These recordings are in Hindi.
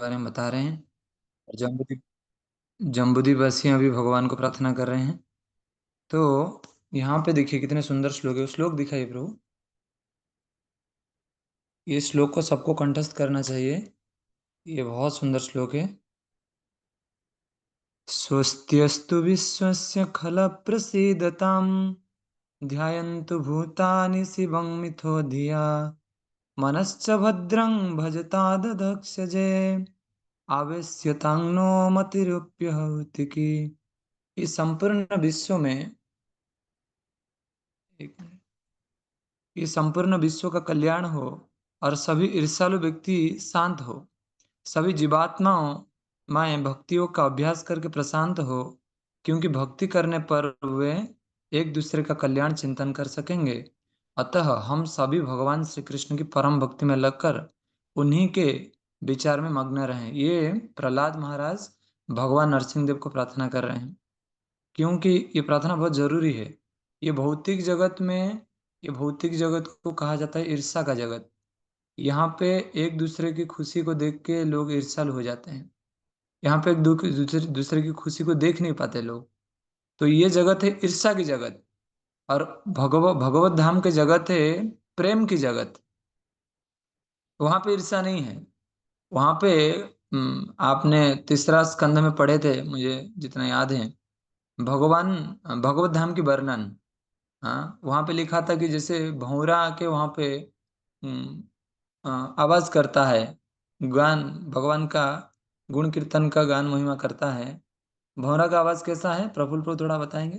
बारे में बता रहे हैं। और जम्बूद्वीपवासी अभी भगवान को प्रार्थना कर रहे हैं। तो यहाँ पे देखिए कितने सुंदर श्लोक है। श्लोक दिखाइए प्रभु। ये श्लोक को सबको कंठस्थ करना चाहिए। ये बहुत सुंदर श्लोक है। स्वस्त्यस्तु विश्वस्य खल प्रसीदताम ध्यायन्तु भूतानि शिवं मिथो धिया मनश्च भद्रं भजता दधक्षजे आवेश्यतांग नो मतिरुप्यहौतिकी। इस संपूर्ण विश्व में एक मिनट। ये संपूर्ण विश्व का कल्याण हो और सभी ईर्ष्यालु व्यक्ति शांत हो। सभी जीवात्माओं माएं भक्तियों का अभ्यास करके प्रशांत हो, क्योंकि भक्ति करने पर वे एक दूसरे का कल्याण चिंतन कर सकेंगे। अतः हम सभी भगवान श्री कृष्ण की परम भक्ति में लगकर उन्हीं के विचार में मग्न रहें। ये प्रहलाद महाराज भगवान नरसिंह देव को प्रार्थना कर रहे हैं, क्योंकि ये प्रार्थना बहुत जरूरी है। ये भौतिक जगत में, ये भौतिक जगत को कहा जाता है ईर्ष्या का जगत। यहाँ पे एक दूसरे की खुशी को देख के लोग ईर्ष्याल हो जाते हैं। यहाँ पे एक दूसरे दूसरे की खुशी को देख नहीं पाते लोग। तो ये जगत है ईर्ष्या की जगत। और भगवत धाम की जगत है प्रेम की जगत। वहां पे ईर्ष्या नहीं है। वहां पे आपने तीसरा स्कंद में पढ़े थे, मुझे जितना याद है, भगवान भगवत धाम की वर्णन। हाँ, वहां पे लिखा था कि जैसे भौरा आके वहां पे हम्म, आवाज करता है, गान भगवान का गुण कीर्तन का गान महिमा करता है। भौरा का आवाज कैसा है? प्रफुल्ल प्रभु थोड़ा बताएंगे।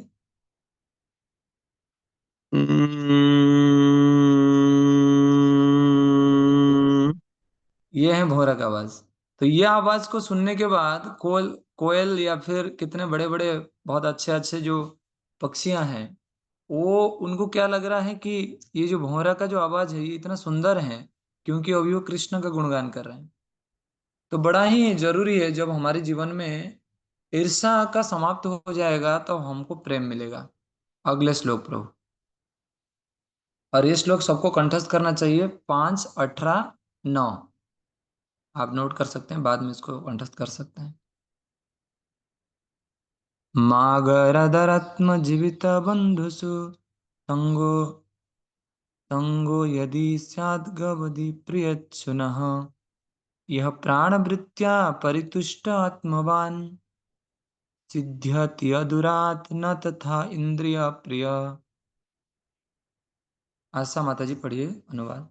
ये है भौरा का आवाज। तो ये आवाज को सुनने के बाद कोयल या फिर कितने बड़े बड़े बहुत अच्छे अच्छे जो पक्षियां हैं, वो उनको क्या लग रहा है कि ये जो भौरा का जो आवाज है ये इतना सुंदर है, क्योंकि अभी वो कृष्ण का गुणगान कर रहे हैं। तो बड़ा ही जरूरी है, जब हमारे जीवन में ईर्ष्या का समाप्त हो जाएगा तो हमको प्रेम मिलेगा। अगले श्लोक प्रभु। और ये श्लोक सबको कंठस्थ करना चाहिए, 5, 18, 9। आप नोट कर सकते हैं, बाद में इसको कंठस्थ कर सकते हैं। मागरदरत्म बंधुषु संगो संगो यदि स्याद्गवदि प्रियच्छुनः यह प्राणवृत्त्या परितुष्ट आत्मवान् सिद्ध्यति अदुरात् न तथा इंद्रिय प्रिय। आशा माता जी पढ़िए अनुवाद।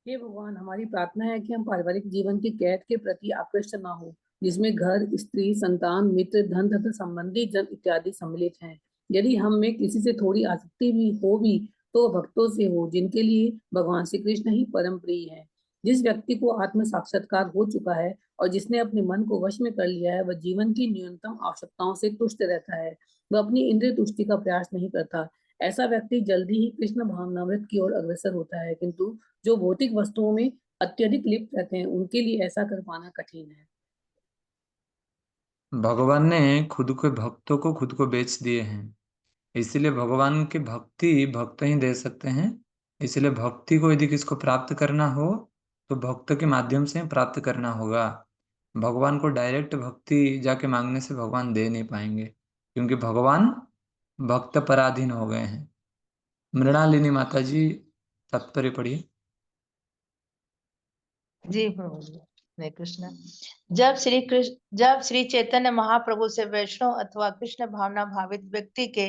हे भगवान, हमारी प्रार्थना है कि हम पारिवारिक जीवन की कैद के प्रति आकृष्ट न हो, जिसमें घर, स्त्री, संतान, मित्र, धन तथा संबंधी जन इत्यादि सम्मिलित हैं। यदि हम में किसी से थोड़ी आसक्ति भी तो भक्तों से हो, जिनके लिए भगवान श्री कृष्ण ही परम प्रिय है। जिस व्यक्ति को आत्म साक्षात्कार हो चुका है और जिसने अपने मन को वश में कर लिया है, वह जीवन की न्यूनतम आवश्यकताओं से तुष्ट रहता है। वह अपनी इंद्रिय तुष्टि का प्रयास नहीं करता। ऐसा व्यक्ति जल्दी ही कृष्ण भावनामृत की ओर अग्रसर होता है, किंतु जो भौतिक वस्तुओं में अत्यधिक लिप्त रहते हैं, उनके लिए ऐसा कर पाना कठिन है। भगवान ने खुद के भक्तों को खुद को बेच दिए हैं, इसलिए भगवान की भक्ति भक्त ही दे सकते हैं। इसलिए भक्ति को यदि किसको प्राप्त करना हो तो भक्त के माध्यम से प्राप्त करना होगा। भगवान को डायरेक्ट भक्ति जाके मांगने से भगवान दे नहीं पाएंगे, क्योंकि भगवान भक्त पराधीन हो गए हैं। मृणालिनी माता जी तात्पर्य पढ़िए। जी प्रभु जी, हरे कृष्ण। जब श्री चैतन्य महाप्रभु से वैष्णव अथवा कृष्ण भावना भावित व्यक्ति के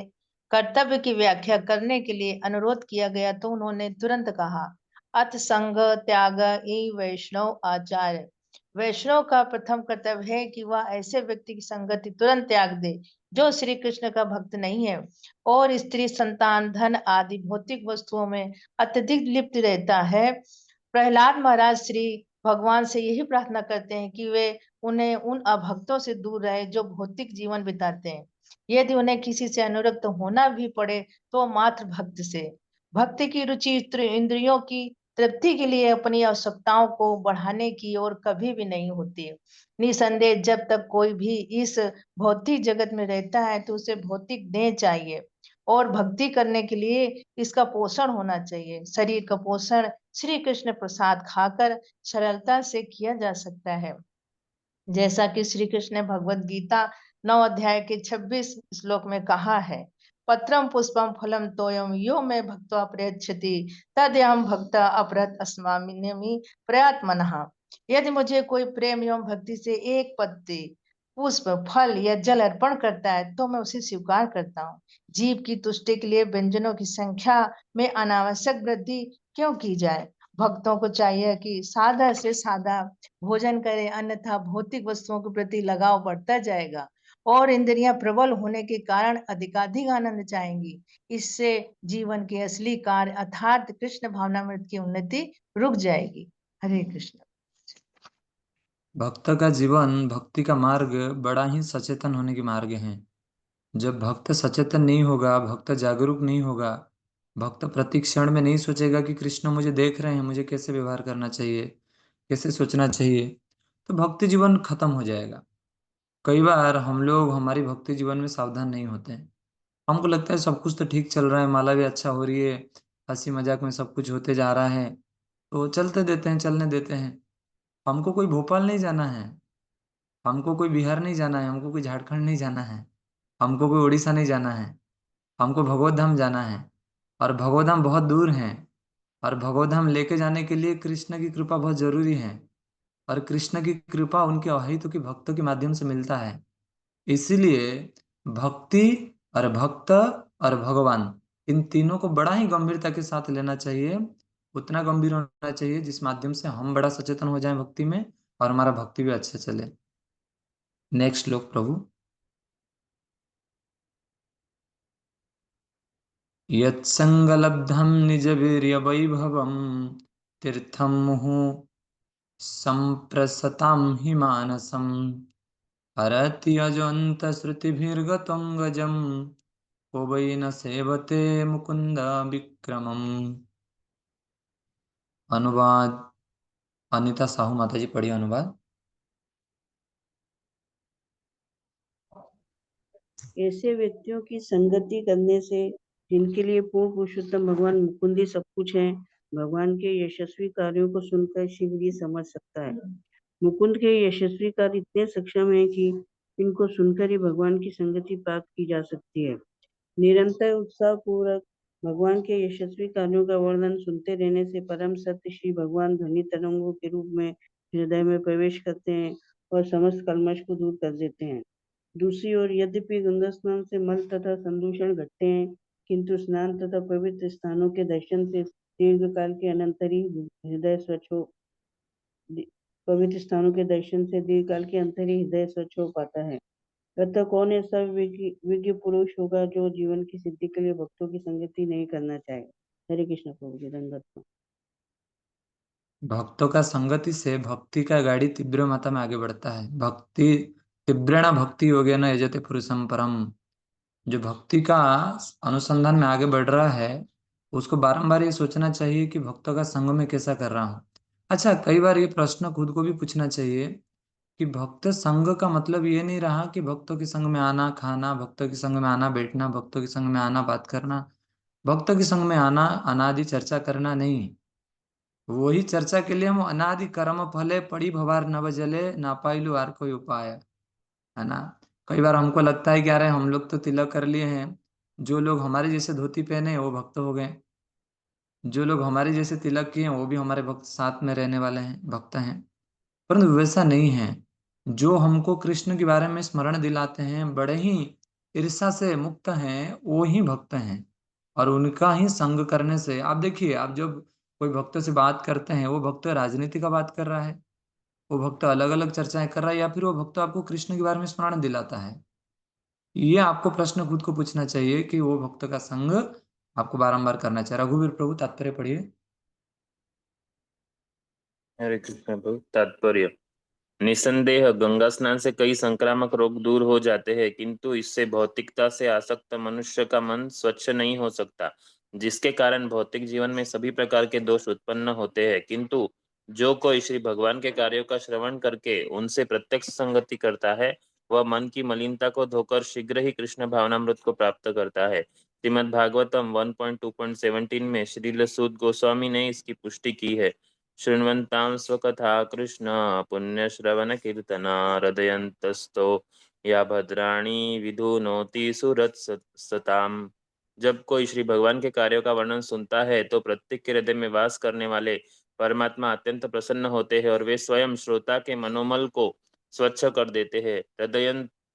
कर्तव्य की व्याख्या करने के लिए अनुरोध किया गया तो उन्होंने तुरंत कहा, अथ संग त्याग ई वैष्णव आचार्य। वैष्णव का प्रथम कर्तव्य है कि वह ऐसे व्यक्ति की संगति तुरंत त्याग दे जो श्री कृष्ण का भक्त नहीं है और स्त्री, संतान, धन आदि भौतिक वस्तुओं में अत्यधिक लिप्त रहता है। प्रहलाद महाराज श्री भगवान से यही प्रार्थना करते हैं कि वे उन्हें उन अभक्तों से दूर रहे जो भौतिक जीवन बिताते हैं। यदि उन्हें किसी से अनुरक्त होना भी पड़े तो मात्र भक्त से। भक्ति की रुचि इंद्रियों की तृप्ति के लिए अपनी आवश्यकताओं को बढ़ाने की ओर कभी भी नहीं होती। निसंदेह जब तक कोई भी इस भौतिक जगत में रहता है तो उसे भौतिक देह चाहिए और भक्ति करने के लिए इसका पोषण होना चाहिए। शरीर का पोषण श्री कृष्ण प्रसाद खाकर सरलता से किया जा सकता है। जैसा कि श्री कृष्ण ने भगवत गीता 9 अध्याय के 26 श्लोक में कहा है, पत्रम पुष्पम फलम तोयम यो में भक्तो प्रयच्छति तदहम भक्त अपरत अस्मामि प्रयात्मनः। यदि मुझे कोई प्रेम एवं भक्ति से एक पत्ती पुष्प फल या जल अर्पण करता है तो मैं उसे स्वीकार करता हूँ। जीव की तुष्टि के लिए व्यंजनों की संख्या में अनावश्यक वृद्धि क्यों की जाए। भक्तों को चाहिए कि सादा से सादा भोजन करें, अन्यथा भौतिक वस्तुओं के प्रति लगाव बढ़ता जाएगा और इंद्रियां प्रबल होने के कारण अधिकाधिक आनंद चाहेंगी। इससे जीवन के असली कार्य अर्थात कृष्ण भावनामृत की उन्नति रुक जाएगी। हरे कृष्ण। भक्त का जीवन भक्ति का मार्ग बड़ा ही सचेतन होने के मार्ग है। जब भक्त सचेतन नहीं होगा, भक्त जागरूक नहीं होगा, भक्त प्रति क्षण में नहीं सोचेगा कि कृष्ण मुझे देख रहे हैं, मुझे कैसे व्यवहार करना चाहिए, कैसे सोचना चाहिए, तो भक्ति जीवन खत्म हो जाएगा। कई बार हम लोग हमारी भक्ति जीवन में सावधान नहीं होते हैं। हमको लगता है सब कुछ तो ठीक चल रहा है, माला भी अच्छा हो रही है, हंसी मजाक में सब कुछ होते जा रहा है, तो चलते देते हैं, चलने देते हैं। हमको कोई भोपाल नहीं जाना है, हमको कोई बिहार नहीं जाना है, हमको कोई झारखंड नहीं जाना है, हमको कोई उड़ीसा नहीं जाना है, हमको भगवत धाम जाना है। और भगवत धाम बहुत दूर है, और भगवत धाम लेके जाने के लिए कृष्ण की कृपा बहुत जरूरी है। और कृष्ण की कृपा उनके अहितों के भक्तों के माध्यम से मिलता है। इसीलिए भक्ति और भक्त और भगवान, इन तीनों को बड़ा ही गंभीरता के साथ लेना चाहिए। उतना गंभीर होना चाहिए जिस माध्यम से हम बड़ा सचेतन हो जाएं भक्ति में, और हमारा भक्ति भी अच्छे चले। नेक्स्ट श्लोक प्रभु। यत्संगलब्धं निजवीर्यवैभवं तीर्थं मुहुः संप्रसतां हि मानसम् हरति अजन्तश्रुतिभिर्गतं गजं को वै न सेवते मुकुंद विक्रमम्। अनुवाद अनिता साहू माता जी, पढ़िए अनुवाद। ऐसे व्यक्तियों की संगति करने से जिनके लिए पूर्ण पुरुषोत्तम भगवान मुकुंद ही सब कुछ है, भगवान के यशस्वी कार्यों को सुनकर शीघ्र ही समझ सकता है। मुकुंद के यशस्वी कार्य इतने सक्षम है कि इनको सुनकर ही भगवान की संगति प्राप्त की जा सकती है। निरंतर उत्साह पूर्वक भगवान के यशस्वी कार्यों का वर्णन सुनते रहने से परम सत्य श्री भगवान ध्वनि तरंगों के रूप में हृदय में प्रवेश करते हैं और समस्त कल्मश को दूर कर देते हैं। दूसरी ओर यद्यपि गंगा स्नान से मल तथा संदूषण घटते हैं, किंतु स्नान तथा पवित्र स्थानों के दर्शन से दीर्घ काल के अनंतर ही हृदय स्वच्छ हो पवित्र स्थानों के दर्शन से दीर्घ काल के अंतर ही हृदय स्वच्छ हो पाता है। अतः कौन ऐसा विज्ञ पुरुष होगा जो जीवन की सिद्धि के लिए भक्तों की संगति नहीं करना चाहेगा। हरे कृष्ण प्रभु जी, दंडवत। भक्तों का संगति से भक्ति का गाड़ी तीव्र मात्रा में आगे बढ़ता है। भक्ति तीव्रेण भक्ति योगेन यजते पुरुषं परम। जो भक्ति का अनुसंधान में आगे बढ़ रहा है, उसको बारंबार ये सोचना चाहिए कि भक्तों का संग में कैसा कर रहा हूँ। अच्छा, कई बार ये प्रश्न खुद को भी पूछना चाहिए कि भक्त संग का मतलब ये नहीं रहा कि भक्तों के संग में आना खाना, भक्तों के संग में आना बैठना, भक्तों के संग में आना बात करना, भक्तों के संग में आना अनादि चर्चा करना नहीं। वही चर्चा के लिए हम अनादि कर्म फले पड़ी भवार नव जले ना पाइलु आर कोई उपाय, है ना। कई बार हमको लगता है कि अरे हम लोग तो तिलक कर लिए हैं, जो लोग हमारे जैसे धोती पहने हैं वो भक्त हो गए, जो लोग हमारे जैसे तिलक किए हैं वो भी हमारे भक्त साथ में रहने वाले हैं, भक्त हैं। परंतु वैसा नहीं है। जो हमको कृष्ण के बारे में स्मरण दिलाते हैं, बड़े ही ईर्ष्या से मुक्त हैं, वो ही भक्त हैं। और उनका ही संग करने से आप देखिए, आप जब कोई भक्त से बात करते हैं, वो भक्त राजनीति का बात कर रहा है, वो भक्त अलग अलग चर्चाएं कर रहा है, या फिर वो भक्त आपको कृष्ण के बारे में स्मरण दिलाता है। ये आपको प्रश्न खुद को पूछना चाहिए कि वो भक्त का संग आपको बारंबार करना चाहिए। रघुवीर प्रभु, तात्पर्य पढ़िए। हरे कृष्ण प्रभु। तात्पर्य। निसंदेह गंगा स्नान से कई संक्रामक रोग दूर हो जाते हैं, किंतु इससे भौतिकता से आसक्त मनुष्य का मन स्वच्छ नहीं हो सकता, जिसके कारण भौतिक जीवन में सभी प्रकार के दोष उत्पन्न होते हैं। किंतु जो कोई श्री भगवान के कार्यों का श्रवण करके उनसे प्रत्यक्ष संगति करता है, वह मन की मलिनता को धोकर शीघ्र ही कृष्ण भावनामृत को प्राप्त करता है। श्रीमद् भागवतम 1.2.17 में श्रील सूत गोस्वामी ने इसकी पुष्टि की है। शृण्वन्तां स्वकथा कृष्ण पुण्य श्रवण कीर्तना हृदयन्तस्तो या भद्राणी विधुनोति सुरत्सताम। जब कोई श्री भगवान के कार्यों का वर्णन सुनता है तो प्रत्येक के हृदय में वास करने वाले परमात्मा अत्यंत प्रसन्न होते हैं और वे स्वयं श्रोता के मनोमल को स्वच्छ कर देते हैं।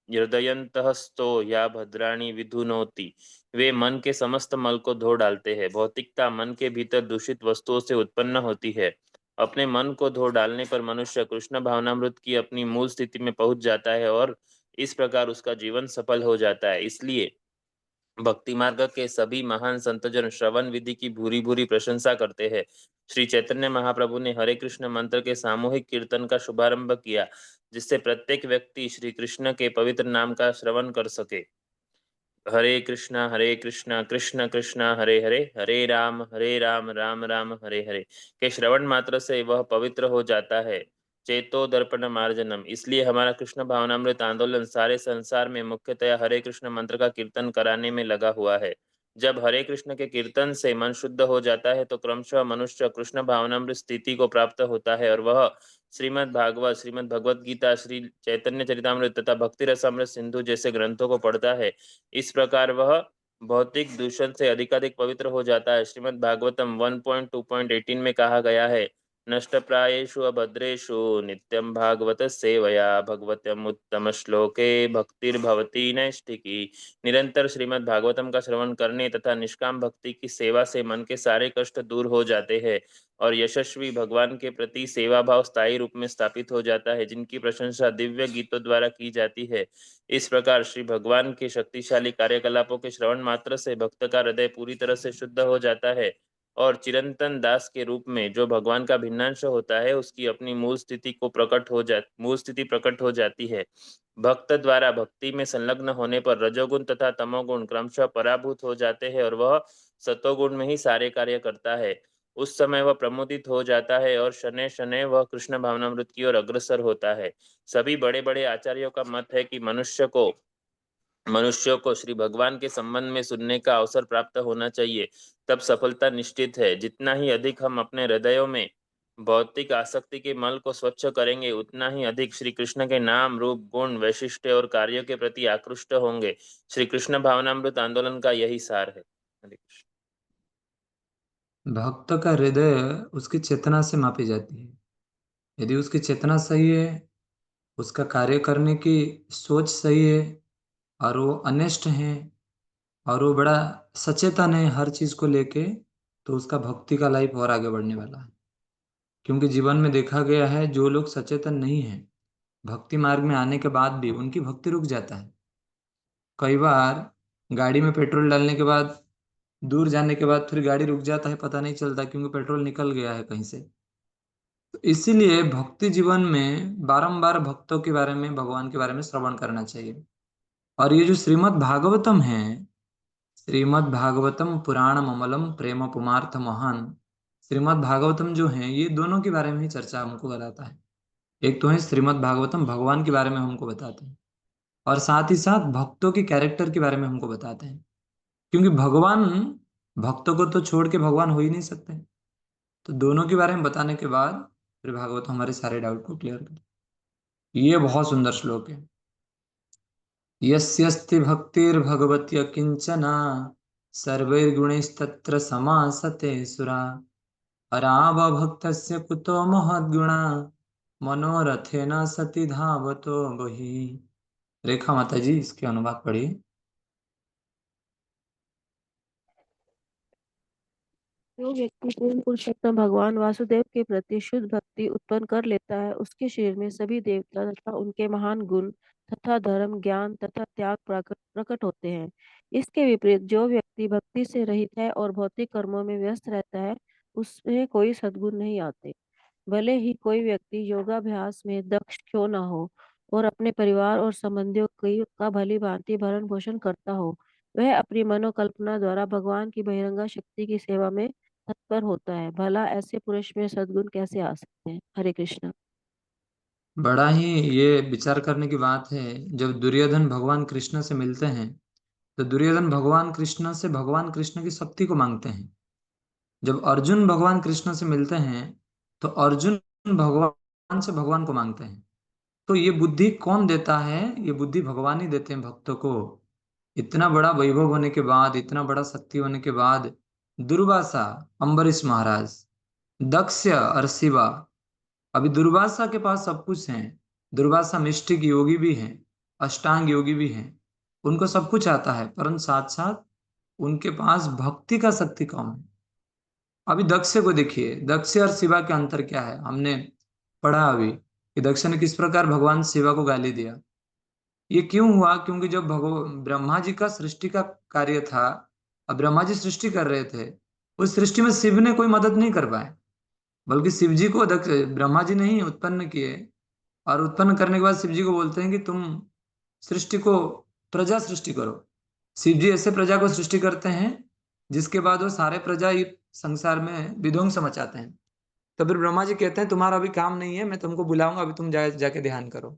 हृदयन्तस्तो या भद्राणी विधुनोति, वे मन के समस्त मल को धो डालते हैं। भौतिकता मन के भीतर दूषित वस्तुओं से उत्पन्न होती है। अपने मन को धो डालने पर मनुष्य कृष्ण भावनामृत की अपनी मूल स्थिति में पहुंच जाता है और इस प्रकार उसका जीवन सफल हो जाता है। इसलिए भक्ति मार्ग के सभी महान संतजन श्रवण विधि की भूरी भूरी प्रशंसा करते हैं। श्री चैतन्य महाप्रभु ने हरे कृष्ण मंत्र के सामूहिक कीर्तन का शुभारंभ किया, जिससे प्रत्येक व्यक्ति श्री कृष्ण के पवित्र नाम का श्रवण कर सके। हरे कृष्णा कृष्ण कृष्ण हरे हरे, हरे राम राम राम हरे हरे के श्रवण मात्र से वह पवित्र हो जाता है। चेतो दर्पण मार्जनम, इसलिए हमारा कृष्ण भावनामृत आंदोलन सारे संसार में मुख्यतया हरे कृष्ण मंत्र का कीर्तन कराने में लगा हुआ है। जब हरे कृष्ण के कीर्तन से मन शुद्ध हो जाता है तो क्रमशः मनुष्य कृष्ण भावनामृत स्थिति को प्राप्त होता है और वह श्रीमद् भागवत, श्रीमद् भगवत गीता, श्री चैतन्य चरितामृत तथा भक्ति रसामृत सिंधु जैसे ग्रंथों को पढ़ता है। इस प्रकार वह भौतिक दूषण से अधिकाधिक पवित्र हो जाता है। श्रीमद् भागवतम 1.2.18 में कहा गया है, नष्ट प्रायेषु अभद्रेषु नित्यं भागवत सेवया भगवत्यम उत्तम श्लोके भक्तिर्भवती नैष्ठिकी। निरंतर श्रीमद् भागवतम का श्रवण करने तथा निष्काम भक्ति की सेवा से मन के सारे कष्ट दूर हो जाते हैं और यशस्वी भगवान के प्रति सेवा भाव स्थायी रूप में स्थापित हो जाता है, जिनकी प्रशंसा दिव्य गीतों द्वारा की जाती है। इस प्रकार श्री भगवान के शक्तिशाली कार्यकलापों के श्रवण मात्र से भक्त का हृदय पूरी तरह से शुद्ध हो जाता है और चिरंतन दास के रूप में जो भगवान का भिन्नांश होता है उसकी अपनी मूल स्थिति प्रकट हो जाती है। भक्त द्वारा भक्ति में संलग्न होने पर रजोगुण तथा तमोगुण क्रमशः पराभूत हो जाते हैं और वह सतोगुण में ही सारे कार्य करता है। उस समय वह प्रमुदित हो जाता है और शनै शनै वह कृष्ण भावनामृत की ओर अग्रसर होता है। सभी बड़े बड़े आचार्यों का मत है कि मनुष्यों को श्री भगवान के संबंध में सुनने का अवसर प्राप्त होना चाहिए, तब सफलता निश्चित है। जितना ही अधिक हम अपने हृदयों में भौतिक आसक्ति के मल को स्वच्छ करेंगे, उतना ही अधिक श्री कृष्ण के नाम, रूप, गुण, वैशिष्ट्य और कार्यों के प्रति आकृष्ट होंगे। श्री कृष्ण भावनामृत आंदोलन का यही सार है। हरे कृष्ण। भक्त का हृदय उसकी चेतना से मापी जाती है। यदि उसकी चेतना सही है, उसका कार्य करने की सोच सही है और वो अनिष्ट है और वो बड़ा सचेतन है हर चीज को लेके, तो उसका भक्ति का लाइफ और आगे बढ़ने वाला है। क्योंकि जीवन में देखा गया है, जो लोग सचेतन नहीं है, भक्ति मार्ग में आने के बाद भी उनकी भक्ति रुक जाता है। कई बार गाड़ी में पेट्रोल डालने के बाद, दूर जाने के बाद फिर गाड़ी रुक जाता है, पता नहीं चलता क्योंकि पेट्रोल निकल गया है कहीं से। तो इसीलिए भक्ति जीवन में बारंबार भक्तों के बारे में, भगवान के बारे में श्रवण करना चाहिए। और ये जो श्रीमद् भागवतम है, श्रीमद् भागवतम पुराणम अमलम प्रेम पुमार्थ महान, श्रीमद् भागवतम जो है ये दोनों के बारे में ही चर्चा हमको कराता है। एक तो है श्रीमद् भागवतम भगवान के बारे में हमको बताते हैं और साथ ही साथ भक्तों के कैरेक्टर के बारे में हमको बताते हैं। क्योंकि भगवान, भक्तों को तो छोड़ के भगवान हो ही नहीं सकते। तो दोनों के बारे में बताने के बाद फिर भागवत हमारे सारे डाउट को क्लियर कर। ये बहुत सुंदर श्लोक है। यस्यस्ति भक्तिर्भगवत्य किंचना सर्वैर्गुणैस्तत्र समासते सुरा अरावभक्तस्य कुतो महद्गुणा मनोरथेन सति धावतो बहि। रेखा माता जी इसके अनुवाद पढ़िए। जो व्यक्ति पूर्ण पुरुषोत्तम भगवान वासुदेव के प्रति शुद्ध भक्ति उत्पन्न कर लेता है, उसके शरीर में सभी देवता तथा उनके महान गुण तथा धर्म, ज्ञान तथा त्याग प्रकट होते हैं। इसके विपरीत जो व्यक्ति भक्ति से रहित है और भौतिक कर्मों में व्यस्त रहता है, उसमें कोई सद्गुण नहीं आते। भले ही कोई व्यक्ति योगाभ्यास में दक्ष क्यों न हो और अपने परिवार और संबंधियों का भली भांति भरण पोषण करता हो, वह अपनी मनोकल्पना द्वारा भगवान की बहिरंगा शक्ति की सेवा में तत्पर होता है। भला ऐसे पुरुष में सद्गुण कैसे आ सकते हैं? हरे कृष्ण। बड़ा ही ये विचार करने की बात है। जब दुर्योधन भगवान कृष्ण से मिलते हैं तो दुर्योधन भगवान कृष्ण से भगवान कृष्ण की शक्ति को मांगते हैं। जब अर्जुन भगवान कृष्ण से मिलते हैं तो अर्जुन भगवान से भगवान को मांगते हैं। तो ये बुद्धि कौन देता है? ये बुद्धि भगवान ही देते हैं भक्तों को। इतना बड़ा वैभव होने के बाद, इतना बड़ा शक्ति होने के बाद, दुर्वासा, अम्बरीश महाराज, दक्ष और शिवा, अभी दुर्वासा के पास सब कुछ है। दुर्वासा मिष्टिक योगी भी हैं, अष्टांग योगी भी हैं, उनको सब कुछ आता है, परंतु साथ साथ उनके पास भक्ति का शक्ति कम है। अभी दक्ष को देखिए, दक्ष और शिवा के अंतर क्या है? हमने पढ़ा अभी कि दक्ष ने किस प्रकार भगवान शिवा को गाली दिया। ये क्यों हुआ? क्योंकि जब ब्रह्मा जी का सृष्टि का कार्य था, अब ब्रह्मा जी सृष्टि कर रहे थे, उस सृष्टि में शिव ने कोई मदद नहीं कर पाए, बल्कि शिव जी को ब्रह्मा जी ने ही उत्पन्न किए। और उत्पन्न करने के बाद शिव जी को बोलते हैं कि तुम सृष्टि को, प्रजा सृष्टि करो। शिव जी ऐसे प्रजा को सृष्टि करते हैं जिसके बाद वो सारे प्रजा ये संसार में विध्वंस मचाते हैं। तो फिर ब्रह्मा जी कहते हैं तुम्हारा अभी काम नहीं है, मैं तुमको बुलाऊंगा, अभी तुम जाके ध्यान करो।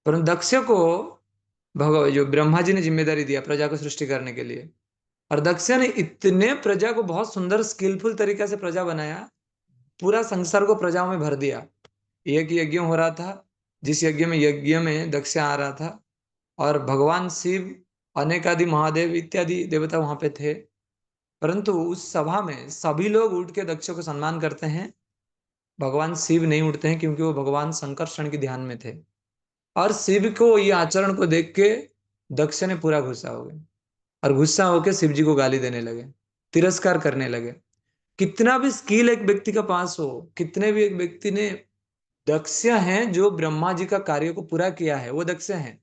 परंतु दक्ष को जो ब्रह्मा जी ने जिम्मेदारी दिया प्रजा को सृष्टि करने के लिए, और दक्ष ने इतने प्रजा को बहुत सुंदर स्किलफुल तरीका से प्रजा बनाया, पूरा संसार को प्रजाओं में भर दिया। एक यज्ञ हो रहा था, जिस यज्ञ में दक्ष आ रहा था, और भगवान शिव, अनेक आदि महादेव इत्यादि देवता वहां पे थे। परंतु उस सभा में सभी लोग उठ के दक्ष को सम्मान करते हैं, भगवान शिव नहीं उठते हैं, क्योंकि वो भगवान संकर्षण के ध्यान में थे। और शिव को ये आचरण को देख के दक्ष ने पूरा गुस्सा हो गए, और गुस्सा होकर शिव जी को गाली देने लगे, तिरस्कार करने लगे। कितना भी स्किल एक व्यक्ति का पास हो, कितने भी एक व्यक्ति ने दक्ष हैं जो ब्रह्मा जी का कार्य को पूरा किया है, वो दक्ष हैं,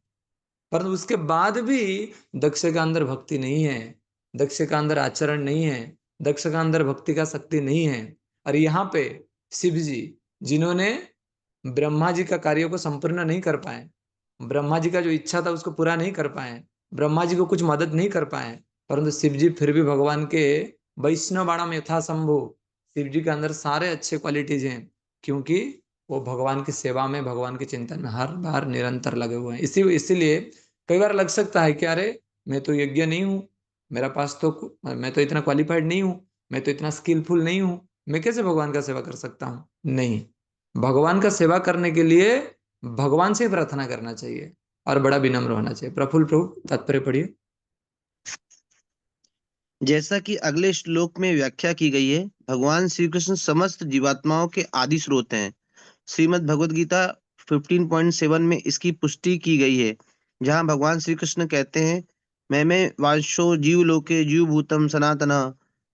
परंतु उसके बाद भी दक्ष का अंदर भक्ति नहीं है, दक्ष का अंदर आचरण नहीं है, दक्ष का अंदर भक्ति का शक्ति नहीं है। और यहाँ पे शिव जी, जिन्होंने ब्रह्मा जी का कार्य को संपूर्ण नहीं कर पाए, ब्रह्मा जी का जो इच्छा था उसको पूरा नहीं कर पाए, ब्रह्मा जी को कुछ मदद नहीं कर पाए, परंतु शिव जी फिर भी भगवान के वैष्णव बाणम यथा शंभु, शिव जी के अंदर सारे अच्छे क्वालिटीज हैं, क्योंकि वो भगवान की सेवा में, भगवान के चिंतन में हर बार निरंतर लगे हुए हैं। इसीलिए कई बार लग सकता है कि अरे मैं तो यज्ञ नहीं हूँ, मेरा पास तो, मैं तो इतना क्वालिफाइड नहीं हूँ, मैं तो इतना स्किलफुल नहीं हूँ, मैं कैसे भगवान का सेवा कर सकता हूँ? नहीं, भगवान का सेवा करने के लिए भगवान से प्रार्थना करना चाहिए और बड़ा विनम्र होना चाहिए। प्रफुल्ल प्रभु तात्पर्य पढ़िए। जैसा कि अगले श्लोक में व्याख्या की गई है, भगवान श्री कृष्ण समस्त जीवात्माओं के आदि स्रोत हैं। श्रीमद् भगवद गीता 15.7 में इसकी पुष्टि की गई है, जहां भगवान श्री कृष्ण कहते हैं, मैं वांशो जीव लोके जीव भूतम सनातना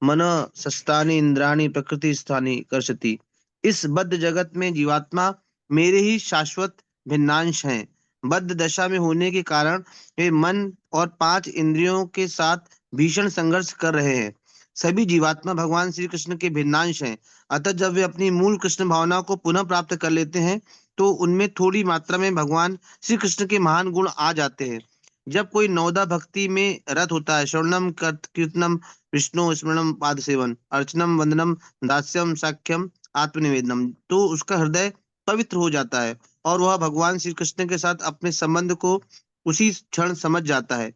मन सस्तानि इंद्राणि प्रकृति स्थानी कर्षति। इस बद्ध जगत में जीवात्मा मेरे ही शाश्वत भिन्नांश हैं। बद्ध दशा में होने के कारण वे मन और 5 इंद्रियों के साथ भीषण संघर्ष कर रहे हैं। सभी जीवात्मा भगवान श्री कृष्ण के भिन्नांश हैं। अतः जब वे अपनी मूल कृष्ण भावना को पुनः प्राप्त कर लेते हैं तो उनमें थोड़ी मात्रा में भगवान श्री कृष्ण के महान गुण आ जाते हैं। जब कोई नवदा भक्ति में रत होता है, श्रवणम कीर्तनम विष्णु स्मरणम पाद सेवन अर्चनम वंदनम दास्यम साख्यम आत्मनिवेदनम, तो उसका हृदय पवित्र हो जाता है और वह भगवान श्री कृष्ण के साथ अपने संबंध को उसी क्षण समझ जाता है।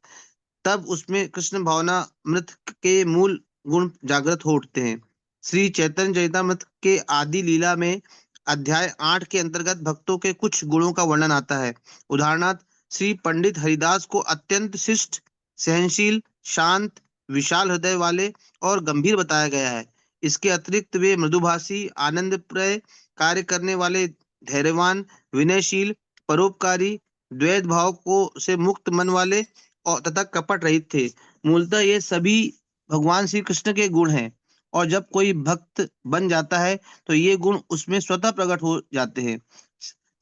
तब उसमें कृष्ण भावना मृत के मूल गुण जागृत हो उठते हैं। श्री चैतन्य चरितामृत के आदि लीला में अध्याय 8 के अंतर्गत भक्तों के कुछ गुणों का वर्णन आता है। उदाहरणार्थ श्री पंडित हरिदास को अत्यंत शिष्ट, सहनशील, शांत, विशाल हृदय वाले और गंभीर बताया गया है। इसके अतिरिक्त वे मृदुभाषी, आनंदप्रय, कार्य करने वाले, धैर्यवान, विनयशील, परोपकारी, द्वैत भाव को से मुक्त मन वाले और तथा कपट रहित थे। मूलतः ये सभी भगवान श्री कृष्ण के गुण हैं, और जब कोई भक्त बन जाता है तो ये गुण उसमें स्वतः प्रकट हो जाते हैं।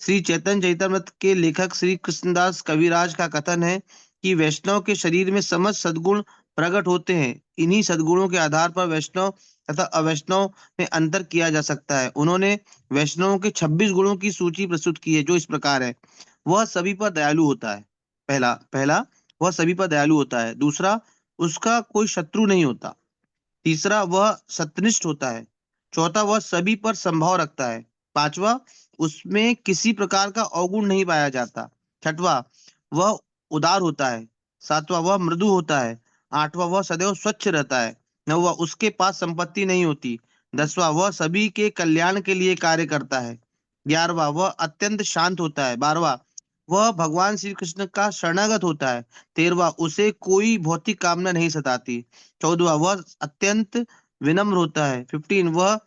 श्री चैतन्य चरितामृत के लेखक श्री कृष्णदास कविराज का कथन है कि वैष्णव के शरीर में समस्त सद्गुण प्रकट होते हैं। इन्हीं सद्गुणों के आधार पर वैष्णव तथा अवैष्णव में अंतर किया जा सकता है। उन्होंने वैष्णवों के 26 गुणों की सूची प्रस्तुत की है, जो इस प्रकार है। वह सभी पर दयालु होता है। पहला वह सभी पर दयालु होता है। दूसरा, उसका कोई शत्रु नहीं होता। तीसरा, वह सत्यनिष्ठ होता है। चौथा, वह सभी पर संभाव रखता है। पांचवा, उसमें किसी प्रकार का अवगुण नहीं पाया जाता। छठवां, वह उदार होता है। सातवां वह मृदु होता है। आठवां वह सदैव स्वच्छ रहता है। नौवां उसके पास संपत्ति नहीं होती। 10वां वह सभी के कल्याण के लिए कार्य करता है। 11वां वह अत्यंत शांत होता है। 12वां वह भगवान श्री कृष्ण का शरणागत होता है। 13वां उसे कोई भौतिक कामना नहीं सताती। 14वां वह अत्यंत विनम्र होता है। 15 वह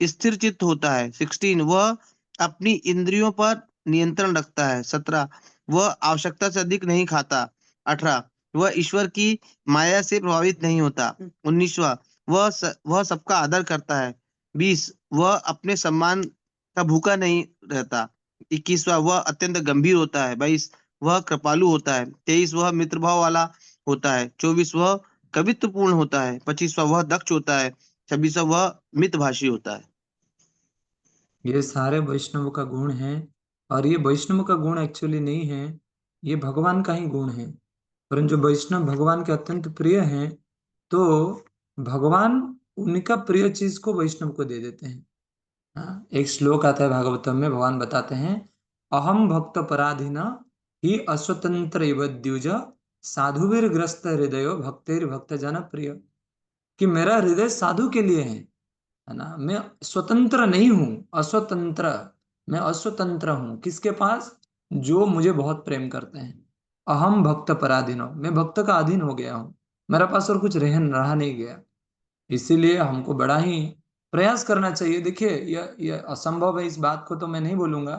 स्थिर चित्त होता है। 16 वह अपनी इंद्रियों पर नियंत्रण रखता है। 17 वह आवश्यकता से अधिक नहीं खाता। 18 वह ईश्वर की माया से प्रभावित नहीं होता। 19वां वह सबका आदर करता है। 20 वह अपने सम्मान का भूखा नहीं रहता। 21वां वह अत्यंत गंभीर होता है। 22 वह कृपालु होता है। 23 वह मित्रभाव वाला होता है। 24 वह कवित्वपूर्ण होता है। 25वां वह दक्ष होता है। 26वां वह मितभाषी होता है। ये सारे वैष्णव का गुण है, और ये वैष्णव का गुण एक्चुअली नहीं है, ये भगवान का ही गुण है। परंतु जो वैष्णव भगवान के अत्यंत प्रिय हैं, तो भगवान उनका प्रिय चीज को वैष्णव को दे देते हैं। हाँ, एक श्लोक आता है भागवतम में, भगवान बताते हैं, अहम भक्त पराधीना ही अस्वतंत्र इव द्विज साधुवीर ग्रस्त हृदय भक्तिर भक्त जन प्रिय। कि मेरा हृदय साधु के लिए है ना, मैं स्वतंत्र नहीं हूं, अस्वतंत्र, मैं अस्वतंत्र हूं किसके पास? जो मुझे बहुत प्रेम करते हैं। अहम भक्त पराधीनो, मैं भक्त का अधीन हो गया हूं, मेरे पास और कुछ रहा नहीं गया। इसीलिए हमको बड़ा ही प्रयास करना चाहिए। देखिए, यह असंभव है, इस बात को तो मैं नहीं बोलूंगा,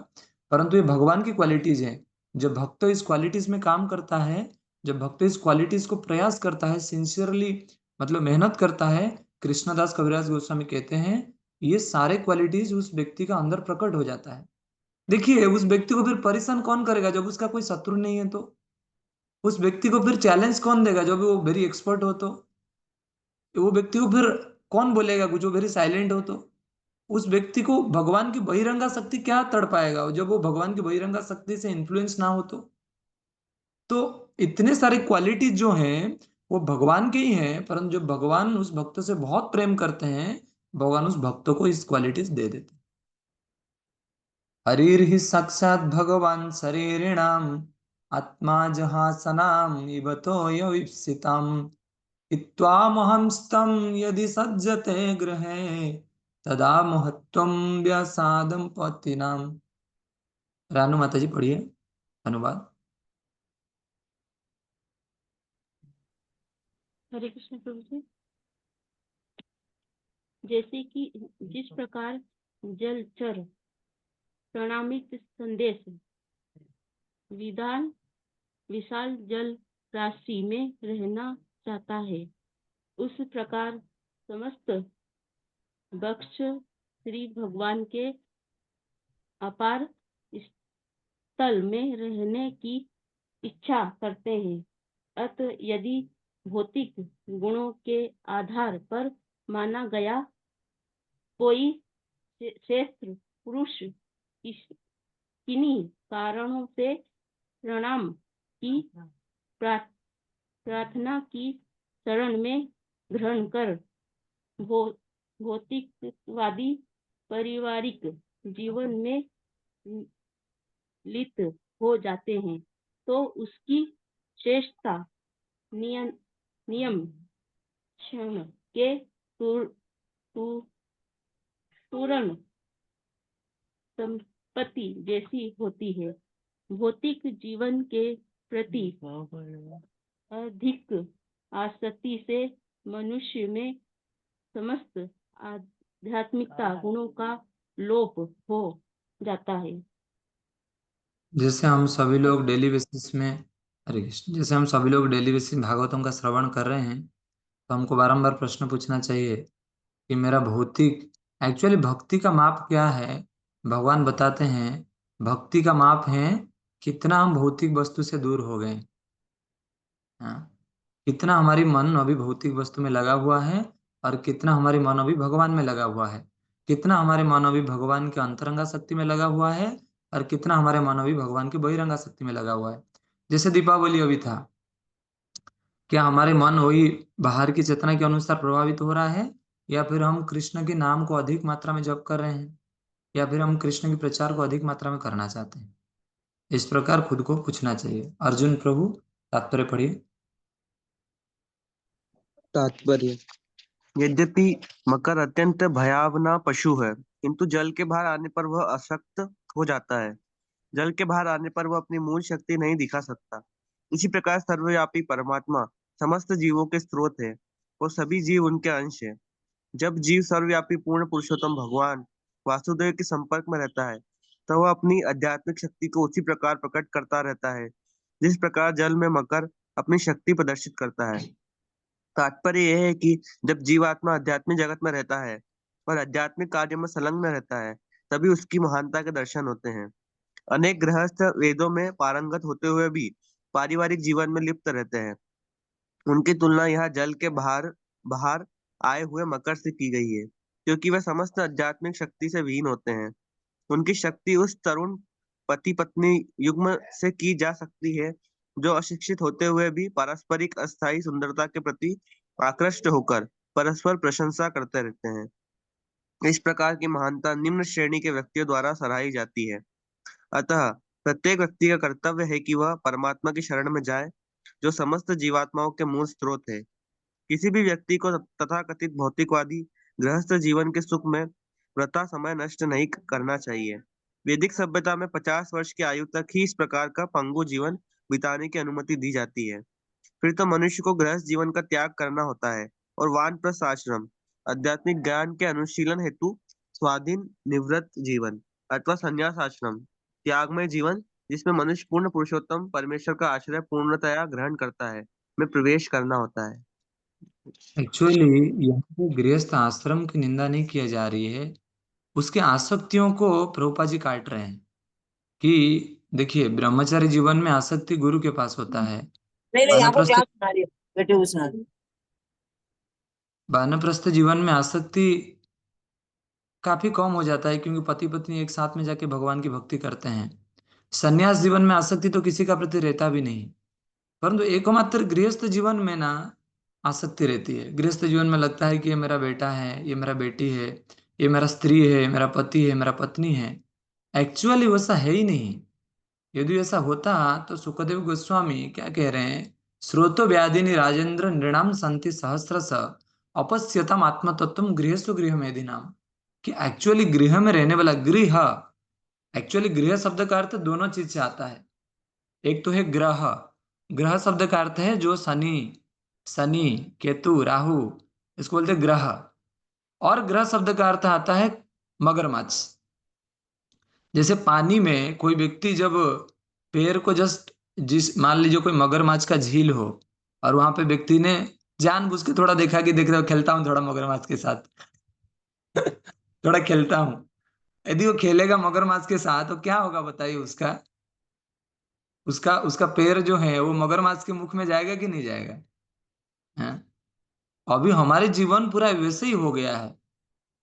परंतु ये भगवान की क्वालिटीज है। जब भक्त इस क्वालिटीज में काम करता है, जब भक्त इस क्वालिटीज को प्रयास करता है, सिंसियरली मतलब मेहनत करता है, कृष्णदास कविराज गोस्वामी कहते हैं, ये सारे क्वालिटीज उस व्यक्ति का अंदर प्रकट हो जाता है। देखिए, उस व्यक्ति को फिर परेशान कौन करेगा जब उसका कोई शत्रु नहीं है? तो उस व्यक्ति को फिर चैलेंज कौन देगा जब वो वेरी एक्सपर्ट हो? तो वो व्यक्ति को फिर कौन बोलेगा कुछ, वो वेरी साइलेंट हो? तो उस व्यक्ति को भगवान की बहिरंगा शक्ति क्या तड़ पाएगा जब वो भगवान की बहिरंगा शक्ति से इन्फ्लुएंस ना हो? तो इतने सारे क्वालिटीज जो हैं वो भगवान के ही हैं, परंतु जब भगवान उस भक्त से बहुत प्रेम करते हैं, भगवान उस भक्तों को इस क्वालिटीज दे देते हैं। हरिर् हि साक्षात् भगवान शरीरिणाम आत्मा जहासनाम इवतो यविप्सिताम इत्वामहंस्तं यदि सज्जते गृहे तदा महत्वं व्यासादं पतिनाम। रानू माता जी पढ़िए अनुवाद। हरे कृष्ण प्रभु जी। जैसे कि जिस प्रकार जलचर प्रणामित संदेश विधान विशाल जल राशि में रहना चाहता है, उस प्रकार समस्त वृक्ष श्री भगवान के अपार स्थल में रहने की इच्छा करते हैं। अतः यदि भौतिक गुणों के आधार पर माना गया कोई श्रेष्ठ पुरुष किन्हीं कारणों से प्रणाम की प्रार्थना की शरण में ग्रहण कर भौतिकवादी पारिवारिक जीवन में लिप्त हो जाते हैं, तो उसकी श्रेष्ठता नियम क्षण के तुरंत संपत्ति जैसी होती है। भौतिक जीवन के प्रति अधिक आसक्ति से मनुष्य में समस्त आध्यात्मिकता गुणों का लोप हो जाता है। जैसे हम सभी लोग डेली बेसिस में, हरे कृष्ण, जैसे हम सभी लोग डेली बेसिस भागवतम का श्रवण कर रहे हैं, तो हमको बारंबार प्रश्न पूछना चाहिए कि मेरा भौतिक, एक्चुअली भक्ति का माप क्या है? भगवान बताते हैं, भक्ति का माप है कितना हम भौतिक वस्तु से दूर हो गए। हाँ, कितना हमारी मन अभी भौतिक वस्तु में लगा हुआ है, और कितना हमारी मन अभी भगवान में लगा हुआ है। कितना हमारे मन अभी भगवान के अंतरंगा शक्ति में लगा हुआ है, और कितना हमारे मन अभी भगवान की बहिरंगा शक्ति में लगा हुआ है। जैसे दीपावली अभी था, क्या हमारे मन वही बाहर की चेतना के अनुसार प्रभावित हो रहा है, या फिर हम कृष्ण के नाम को अधिक मात्रा में जप कर रहे हैं, या फिर हम कृष्ण के प्रचार को अधिक मात्रा में करना चाहते हैं? इस प्रकार खुद को पूछना चाहिए। अर्जुन प्रभु तात्पर्य पढ़िए। तात्पर्य। यद्यपि मकर अत्यंत भयावना पशु है, किंतु जल के बाहर आने पर वह अशक्त हो जाता है। जल के बाहर आने पर वह अपनी मूल शक्ति नहीं दिखा सकता। इसी प्रकार सर्वव्यापी परमात्मा समस्त जीवों के स्रोत है और सभी जीव उनके अंश है। जब जीव सर्वव्यापी पूर्ण पुरुषोत्तम भगवान वासुदेव के संपर्क में रहता है, तो वह अपनी आध्यात्मिक शक्ति को उसी प्रकार प्रकट करता रहता है जिस प्रकार जल में मकर अपनी शक्ति प्रदर्शित करता है। तात्पर्य यह है कि जब जीवात्मा आध्यात्मिक जगत में रहता है और आध्यात्मिक कार्य में संलग्न रहता है, तभी उसकी महानता के दर्शन होते हैं। अनेक गृहस्थ वेदों में पारंगत होते हुए भी पारिवारिक जीवन में लिप्त रहते हैं। उनकी तुलना यहाँ जल के बाहर बाहर आए हुए मकर से की गई है, क्योंकि वे समस्त आध्यात्मिक शक्ति से विहीन होते हैं। उनकी शक्ति उस तरुण पति पत्नी युग्म से की जा सकती है जो अशिक्षित होते हुए भी पारस्परिक अस्थायी सुंदरता के प्रति आकृष्ट होकर परस्पर प्रशंसा करते रहते हैं। इस प्रकार की महानता निम्न श्रेणी के व्यक्तियों द्वारा सराही जाती है। अतः प्रत्येक व्यक्ति का कर्तव्य है कि वह परमात्मा की शरण में जाए, जो समस्त जीवात्माओं के मूल स्रोत है। किसी भी व्यक्ति को तथाकथित भौतिकवादी गृहस्थ जीवन के सुख में वृथा समय नष्ट नहीं करना चाहिए। वैदिक सभ्यता में 50 वर्ष की आयु तक ही इस प्रकार का पंगु जीवन बिताने की अनुमति दी जाती है। फिर तो मनुष्य को गृहस्थ जीवन का त्याग करना होता है और वानप्रस्थ आश्रम आध्यात्मिक ज्ञान के अनुशीलन हेतु स्वाधीन निवृत्त जीवन अथवा संन्यास आश्रम त्यागमय जीवन, जिसमें मनुष्य पूर्ण पुरुषोत्तम परमेश्वर का आश्रय पूर्णतया ग्रहण करता है, में प्रवेश करना होता है। एक्चुअली यहाँ पे गृहस्थ आश्रम की निंदा नहीं किया जा रही है, उसके आसक्तियों को प्रभुपा जी काट रहे हैं कि देखिए ब्रह्मचारी जीवन में आसक्ति गुरु के पास होता है। नहीं नहीं, यहाँ पर वानप्रस्थ क्लास सुना रही है, बेटे वो सुना रही है। वानप्रस्थ जीवन में आसक्ति काफी कम हो जाता है, क्योंकि पति पत्नी एक साथ में जाके भगवान की भक्ति करते हैं। संन्यास जीवन में आसक्ति तो किसी का प्रति रहता भी नहीं, परंतु एकमात्र गृहस्थ जीवन में ना आसक्ति रहती है। गृहस्थ जीवन में लगता है कि ये मेरा बेटा है, ये मेरा बेटी है, ये मेरा स्त्री है, मेरा पति है, मेरा पत्नी है। एक्चुअली वैसा है ही नहीं। यदि ऐसा होता तो सुखदेव गोस्वामी क्या कह रहे हैं, स्रोतो व्याधिनी राजेंद्र नृणाम संति सहस्रश अपश्यतम आत्मतत्व गृहस्थु गृह मेधिनाम, कि एक्चुअली गृह में रहने वाला गृह, एक्चुअली गृह शब्द का अर्थ दोनों चीज से आता है। एक तो है ग्रह, ग्रह शब्द का अर्थ है जो शनि शनि केतु राहु, इसको बोलते हैं ग्रह। और ग्रह शब्द का अर्थ आता है मगरमच्छ। जैसे पानी में कोई व्यक्ति जब पैर को जस्ट जिस मान लीजिए कोई मगरमच्छ का झील हो और वहां पे व्यक्ति ने जानबूझ के थोड़ा देखा कि देख रहे हो खेलता हूँ थोड़ा मगरमच्छ के साथ थोड़ा खेलता हूँ। यदि वो खेलेगा मगरमच्छ के साथ तो क्या होगा बताइए, उसका उसका उसका पैर जो है वो मगरमच्छ के मुख में जाएगा कि नहीं जाएगा? हैं? अभी हमारे जीवन पूरा वैसे ही हो गया है।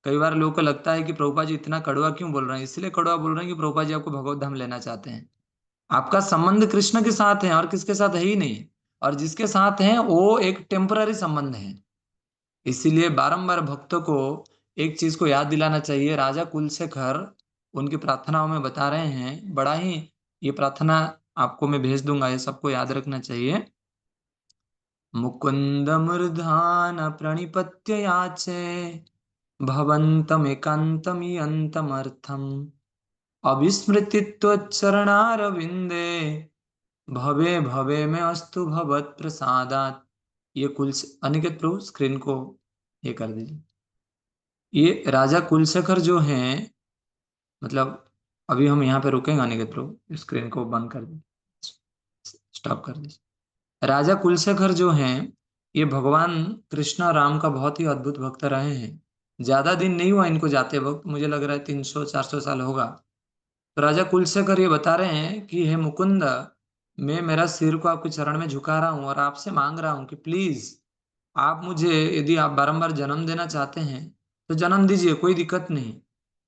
कई बार लोगों को लगता है कि प्रभुपा जी इतना कड़वा क्यों बोल रहे हैं, इसलिए कड़वा बोल रहे हैं कि प्रभुपा जी आपको भगवत धाम लेना चाहते हैं। आपका संबंध कृष्ण के साथ है और किसके साथ है ही नहीं, और जिसके साथ है वो एक टेम्पररी संबंध है। इसीलिए बारंबार भक्तों को एक चीज को याद दिलाना चाहिए। राजा कुलशेखर उनकी प्रार्थनाओं में बता रहे हैं, बड़ा ही ये प्रार्थना आपको मैं भेज दूंगा, ये सबको याद रखना चाहिए। मुकुंद मूर्धान प्रणिपत्य याचे भवन्तमेकान्तमियन्तमर्थम् अविस्मृतित्वचरणारविन्दे भवे भवे में अस्तु भवत प्रसादात। ये कुल अनिकेत प्रभु स्क्रीन को ये कर दीजिए। ये राजा कुलशेखर जो हैं, मतलब अभी हम यहाँ पे रुकेंगे अनिकेत प्रभु, स्क्रीन को बंद कर दीजिए, स्टॉप कर दीजिए। राजा कुलशेखर जो हैं ये भगवान कृष्ण और राम का बहुत ही अद्भुत भक्त रहे हैं। ज्यादा दिन नहीं हुआ इनको जाते वक्त, मुझे लग रहा है 300-400 साल होगा। तो राजा कुलशेखर ये बता रहे हैं कि हे मुकुंद, मैं मेरा सिर को आपके चरण में झुका रहा हूं और आपसे मांग रहा हूं कि प्लीज आप मुझे, यदि आप बारंबार जन्म देना चाहते हैं तो जन्म दीजिए, कोई दिक्कत नहीं।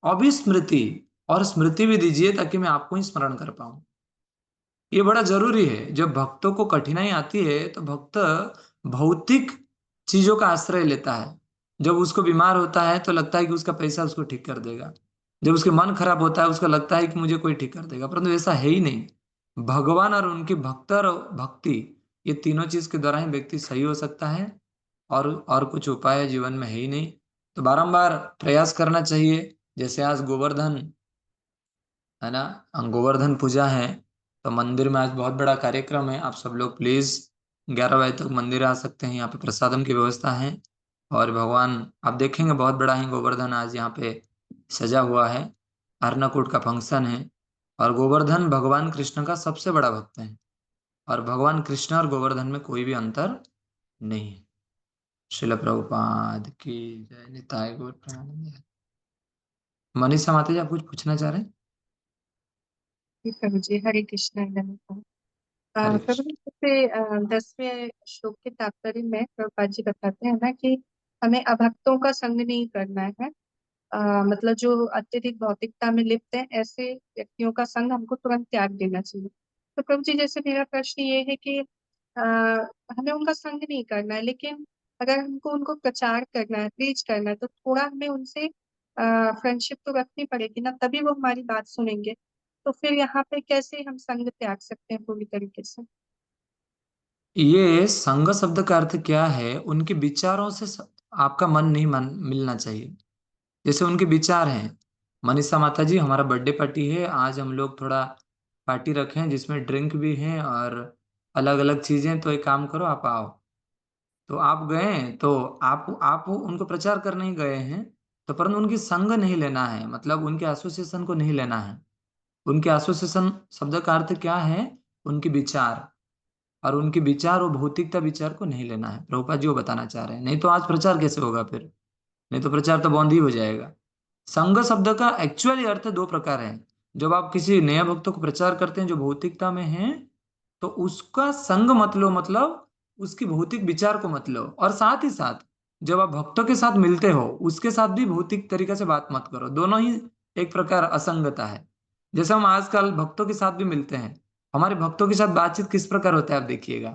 अभी स्मृति और स्मृति भी दीजिए ताकि मैं आपको ही स्मरण कर पाऊं। ये बड़ा जरूरी है। जब भक्तों को कठिनाई आती है तो भक्त भौतिक चीजों का आश्रय लेता है। जब उसको बीमार होता है तो लगता है कि उसका पैसा उसको ठीक कर देगा। जब उसके मन खराब होता है उसको लगता है कि मुझे कोई ठीक कर देगा, परंतु ऐसा है ही नहीं। भगवान और उनके भक्त और भक्ति, ये तीनों चीज के द्वारा ही व्यक्ति सही हो सकता है और कुछ उपाय जीवन में है ही नहीं। तो बारंबार प्रयास करना चाहिए। जैसे आज गोवर्धन है ना, गोवर्धन पूजा है, तो मंदिर में आज बहुत बड़ा कार्यक्रम है। आप सब लोग प्लीज 11 बजे तक मंदिर आ सकते हैं। यहाँ पे प्रसादम की व्यवस्था है, और भगवान आप देखेंगे बहुत बड़ा ही गोवर्धन आज यहाँ पे सजा हुआ है। अन्नकूट का फंक्शन है, और गोवर्धन भगवान कृष्ण का सबसे बड़ा भक्त है, और भगवान कृष्ण और गोवर्धन में कोई भी अंतर नहीं है। शिल प्रभुपाद की जय। निताय गौर प्रेमानंद। मनीषा माता जी, आप कुछ पूछना चाह रहे हैं? जी प्रभु जी, हरे कृष्ण नमः। हरे प्रभु कृष्ण। जी, जैसे 10वें श्लोक के तात्पर्य में प्रभुपाद जी बताते हैं ना कि हमें अभक्तों का संग नहीं करना है। मतलब जो अत्यधिक भौतिकता में लिप्त है, ऐसे व्यक्तियों का संग हमको तुरंत त्याग देना चाहिए। तो प्रभु जी, जैसे मेरा प्रश्न ये है कि हमें उनका संग नहीं करना है, लेकिन अगर हमको उनको प्रचार करना है, प्रीच करना है, तो थोड़ा हमें उनसे फ्रेंडशिप तो रखनी पड़ेगी ना, तभी वो हमारी बात सुनेंगे। तो फिर यहाँ पे कैसे हम संग त्याग सकते हैं पूरी तरीके से? ये संग शब्द का अर्थ क्या है? उनके विचारों से आपका मन नहीं मिलना चाहिए। जैसे उनके विचार हैं, मनीषा माता जी हमारा बर्थडे पार्टी है, आज हम लोग थोड़ा पार्टी रखे हैं जिसमें ड्रिंक भी है और अलग अलग चीजें, तो एक काम करो आप आओ। तो आप गए, तो आप उनको प्रचार करने ही गए हैं, तो परंतु उनकी संग नहीं लेना है, मतलब उनके एसोसिएशन को नहीं लेना है। उनके एसोसिएशन शब्द का अर्थ क्या है? उनके विचार, और उनके विचार और भौतिकता विचार को नहीं लेना है। प्रभुपाद जी वो बताना चाह रहे हैं, नहीं तो आज प्रचार कैसे होगा फिर? नहीं तो प्रचार तो बंद ही हो जाएगा। संघ शब्द का एक्चुअली अर्थ दो प्रकार है। जब आप किसी नए भक्तों को प्रचार करते हैं जो भौतिकता में है, तो उसका संग मत लो, मतलब उसकी भौतिक विचार को मत लो। और साथ ही साथ जब आप भक्तों के साथ मिलते हो, उसके साथ भी भौतिक तरीके से बात मत करो। दोनों ही एक प्रकार असंगता है। जैसे हम आजकल भक्तों के साथ भी मिलते हैं, हमारे भक्तों के साथ बातचीत किस प्रकार होता है आप देखिएगा।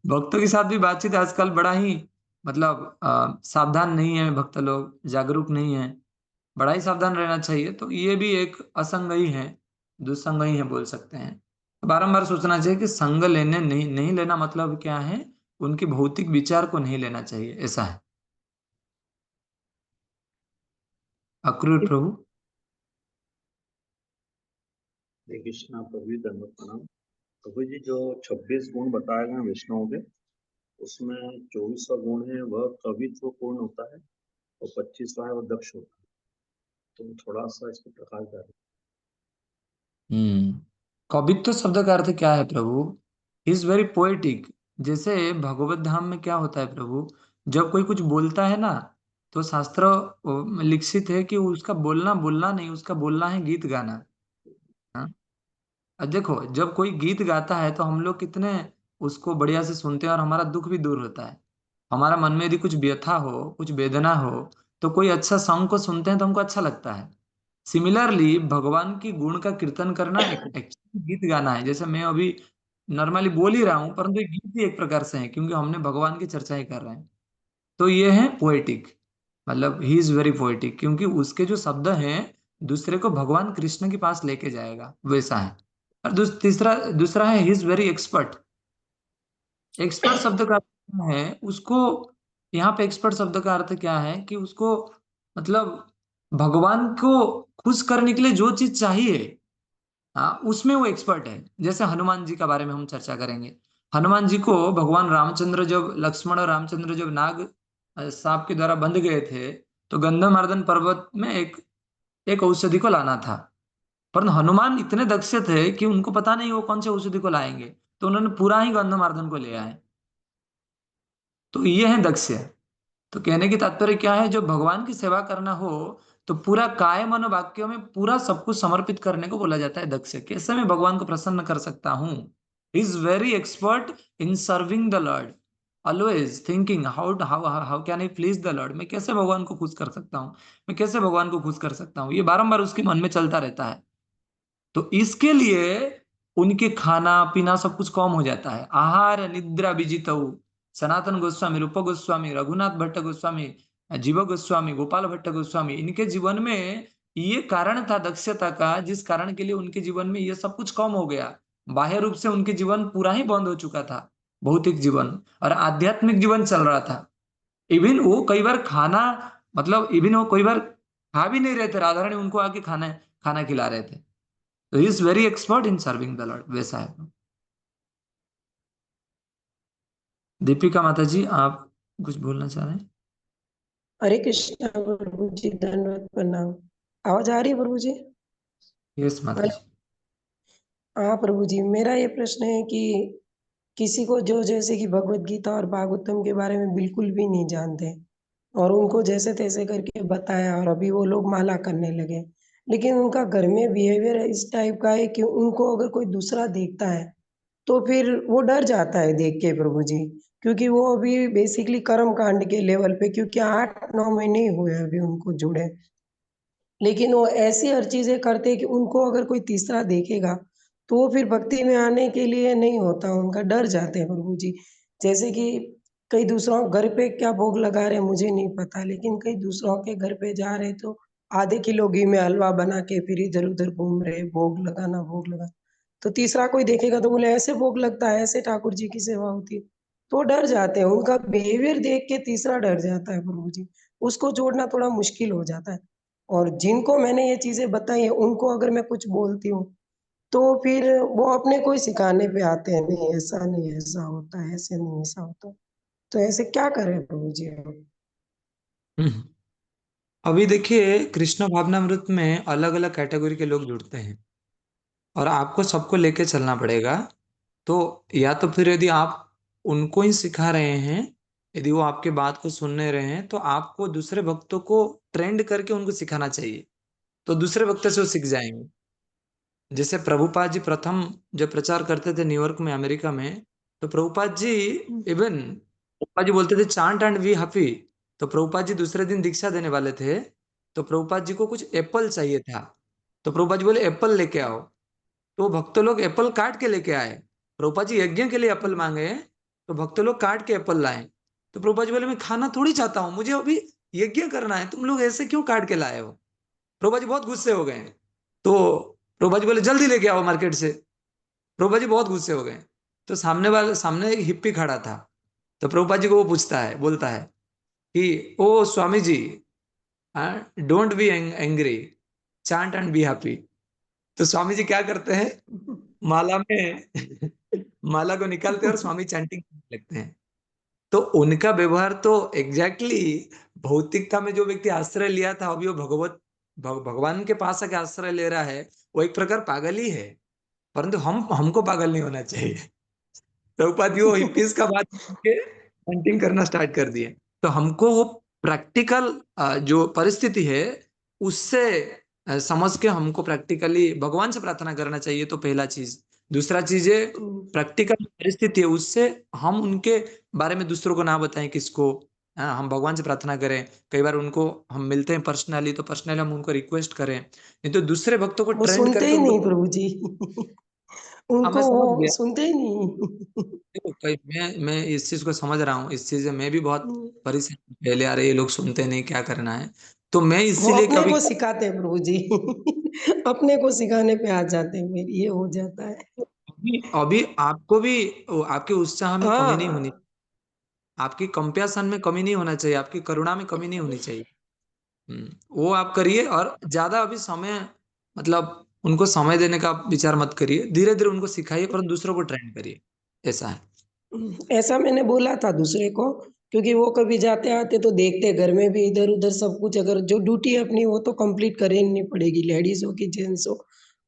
भक्तों के साथ भी बातचीत आजकल बड़ा ही, मतलब सावधान नहीं है भक्त लोग, जागरूक नहीं है। बड़ा ही सावधान रहना चाहिए। तो ये भी एक असंग ही है, दुसंग ही है बोल सकते हैं। तो बारंबार सोचना चाहिए कि संग लेने नहीं नहीं लेना मतलब क्या है, उनके भौतिक विचार को नहीं लेना चाहिए, ऐसा है। अक्रूर प्रभु। हरे कृष्णा प्रभु जी, धन्यवाद प्रणाम। प्रभु जी, जो 26 गुण बताए गए हैं विष्णु के, उसमें 24वां गुण है वह कवित्व पूर्ण होता है, और 25वां है वह दक्ष होता है। तो थोड़ा सा इसको प्रकाश डालें। कवित्व शब्द का अर्थ क्या है प्रभु? Is very poetic. जैसे भगवत धाम में क्या होता है प्रभु, जब कोई कुछ बोलता है ना, तो शास्त्र में लिखित है कि उसका बोलना बोलना नहीं, उसका बोलना है गीत गाना। हाँ? अब देखो, जब कोई गीत गाता है तो हम लोग कितने उसको बढ़िया से सुनते हैं, और हमारा दुख भी दूर होता है। हमारा मन में यदि कुछ व्यथा हो, कुछ वेदना हो, तो कोई अच्छा सॉन्ग को सुनते हैं तो हमको अच्छा लगता है। सिमिलरली भगवान की गुण का कीर्तन करना एक एक्चुअली गीत गाना है। जैसे मैं अभी नॉर्मली बोल ही रहा हूँ, परंतु ये गीत ही एक प्रकार से है, क्योंकि हमने भगवान की चर्चा ही कर रहे हैं। तो ये है पोएटिक, मतलब ही इज वेरी पोएटिक, क्योंकि उसके जो शब्द हैं दूसरे को भगवान कृष्ण के पास लेके जाएगा, वैसा है। और तीसरा दूसरा है he is very expert. Expert शब्द का अर्थ क्या है उसको, यहाँ पे एक्सपर्ट शब्द का अर्थ क्या है कि उसको, मतलब भगवान को खुश करने के लिए जो चीज चाहिए, हाँ, उसमें वो एक्सपर्ट है। जैसे हनुमान जी का बारे में हम चर्चा करेंगे। हनुमान जी को भगवान रामचंद्र, जब लक्ष्मण और रामचंद्र जब नाग सांप के द्वारा बंध गए थे, तो गंधमार्दन पर्वत में एक एक औषधि को लाना था। पर हनुमान इतने दक्ष थे कि उनको पता नहीं वो कौन से औषधि को लाएंगे, तो उन्होंने पूरा ही गंधमार्दन को ले आए। तो ये है दक्ष। तो कहने की तात्पर्य क्या है, जो भगवान की सेवा करना हो तो पूरा काय मन वाक्यों में पूरा सब कुछ समर्पित करने को बोला जाता है दक्ष। कैसे मैं भगवान को प्रसन्न कर सकता हूँ? Is very expert in serving the Lord, always thinking how how how can I please the Lord. मैं कैसे भगवान को खुश कर सकता हूँ, मैं कैसे भगवान को खुश कर सकता हूँ, ये बारंबार उसके मन में चलता रहता है। तो इसके लिए उनके खाना पीना सब कुछ कम हो जाता है। आहार निद्रा विजितऊ, सनातन गोस्वामी, रूप गोस्वामी, रघुनाथ भट्ट गोस्वामी, जीव गोस्वामी, गोपाल भट्ट गोस्वामी, इनके जीवन में ये कारण था दक्षता का, जिस कारण के लिए उनके जीवन में ये सब कुछ कम हो गया। बाह्य रूप से उनके जीवन पूरा ही बंद हो चुका था, भौतिक जीवन और आध्यात्मिक जीवन चल रहा था। इवन वो कई बार खाना मतलब इवन वो कई बार खा भी नहीं रहे थे, राधा रानी उनको आके खाना खाना खिला रहे थे। तो he is very expert in serving the Lord, वैसा है। दीपिका माता जी, आप कुछ बोलना चाह रहे हैं? हरे कृष्णा प्रभु जी, दंडवत प्रणाम। आवाज आ रही है प्रभु जी? यस माता हेलो। जी। हाँ प्रभु जी, मेरा ये प्रश्न है कि किसी को जो जैसे कि भगवत गीता और भागवतम के बारे में बिल्कुल भी नहीं जानते और उनको जैसे तैसे करके बताया और अभी वो लोग माला करने लगे, लेकिन उनका घर में बिहेवियर इस टाइप का है कि उनको अगर कोई दूसरा देखता है तो फिर वो डर जाता है देख के प्रभु जी, क्योंकि वो अभी बेसिकली कर्म कांड के लेवल पे, क्योंकि 8-9 महीने ही हुए अभी उनको जुड़े, लेकिन वो ऐसी हर चीजें करते हैं कि उनको अगर कोई तीसरा देखेगा तो वो फिर भक्ति में आने के लिए नहीं होता, उनका डर जाते हैं प्रभु जी। जैसे कि कई दूसरों घर पे क्या भोग लगा रहे हैं मुझे नहीं पता, लेकिन कई दूसरों के घर पे जा रहे तो आधे किलो घी में हलवा बना के फिर इधर उधर घूम रहे, भोग लगाना भोग लगा। तो तीसरा कोई देखेगा तो बोले ऐसे भोग लगता है, ऐसे ठाकुर जी की सेवा होती है। तो डर जाते हैं, उनका बिहेवियर देख के तीसरा डर जाता है प्रभु जी। उसको जोड़ना थोड़ा मुश्किल हो जाता है। और जिनको मैंने ये चीज़ें बताई हैं, उनको अगर मैं कुछ बोलती हूँ, तो फिर वो अपने को ही सिखाने पे आते हैं, नहीं ऐसा नहीं ऐसा होता है, ऐसे नहीं ऐसा होता। तो ऐसे क्या करें प्रभु जी अब? हम्म। अभी देखिए, कृष्ण भावनामृत में अलग अलग कैटेगरी के लोग जुड़ते हैं और आपको सबको लेके चलना पड़ेगा। तो या तो फिर यदि आप उनको ही सिखा रहे हैं, यदि वो आपके बात को सुनने रहे हैं, तो आपको दूसरे भक्तों को ट्रेंड करके उनको सिखाना चाहिए, तो दूसरे भक्त से वो सीख जाएंगे। जैसे प्रभुपाद जी प्रथम जब प्रचार करते थे न्यूयॉर्क में, अमेरिका में, तो प्रभुपाद जी इवन प्रभुपाद जी बोलते थे चांट एंड वी हैप्पी। तो प्रभुपाद जी दूसरे दिन दीक्षा देने वाले थे, तो प्रभुपाद जी को कुछ एप्पल चाहिए था। तो प्रभुपाद जी बोले एप्पल लेके आओ। तो भक्त लोग एप्पल काट के लेके आए। प्रभुपाद जी यज्ञ के लिए एप्पल मांगे, तो भक्त लोग काट के एप्पल लाए। तो प्रभुपाद जी बोले मैं खाना थोड़ी चाहता हूँ, मुझे अभी यज्ञ करना है, तुम लोग ऐसे क्यों काट के लाए हो? प्रभुपाद जी बहुत गुस्से हो गए। तो प्रभुपाद जी बोले जल्दी लेके आओ मार्केट से। प्रभुपाद जी बहुत गुस्से हो गए। तो सामने एक हिप्पी खड़ा था। तो प्रभुपाद जी को वो पूछता है, बोलता है कि ओ Swami ji, don't be angry, chant and be happy. तो स्वामी जी क्या करते हैं, माला में माला को निकालते हैं और स्वामी चैंटिंग करने लगते हैं। तो उनका व्यवहार तो एग्जैक्टली भौतिकता में जो व्यक्ति आश्रय लिया था, अभी वो भगवान के पास आके आश्रय ले रहा है, वो एक प्रकार पागल ही है। परंतु हमको पागल नहीं होना चाहिए। प्रभुपाद जी वो हिप्पीज का बात के पेंटिंग करना स्टार्ट कर दिए। तो हमको वो प्रैक्टिकल जो परिस्थिति है उससे समझ के हमको प्रैक्टिकली भगवान से प्रार्थना करना चाहिए, तो पहला चीज। दूसरा चीज है प्रैक्टिकल परिस्थिति है, उससे हम उनके बारे में दूसरों को ना बताएं किसको। हम भगवान से प्रार्थना करें। कई बार उनको हम मिलते हैं पर्सनली, तो पर्सनली हम उनको रिक्वेस्ट करें, नहीं तो दूसरे भक्तों को वो ट्रेंड सुनते करके ही उनको। नहीं प्रभु जी। हाँ, उनको मैं वो समझ गया। सुनते ही नहीं। देखो, मैं इस चीज को समझ रहा हूँ, इस चीज से मैं भी बहुत परेशान हूँ। पहले आ रहे ये लोग सुनते नहीं, क्या करना है। तो मैं वो इसीलिए अपने कभी को सिखाते हैं प्रभु जी। अपने को सिखाने पे आ जाते हैं, फिर ये हो जाता है। अभी अभी आपको भी आपके उत्साह में कमी नहीं होनी, हाँ। आपकी कंपैशन में कमी नहीं होना चाहिए, आपकी करुणा में कमी नहीं होनी चाहिए। वो आप करिए, और ज्यादा अभी समय मतलब उनको समय देने का विचार मत करिए। धीरे धीरे उनको सिखाइए, पर दूसरों को ट्रेन करिए, ऐसा है। ऐसा मैंने बोला था दूसरे को, क्योंकि वो कभी जाते आते तो देखते घर में भी इधर उधर सब कुछ, अगर जो ड्यूटी है अपनी वो तो कंप्लीट करनी पड़ेगी, लेडीज हो कि जेंट्स हो।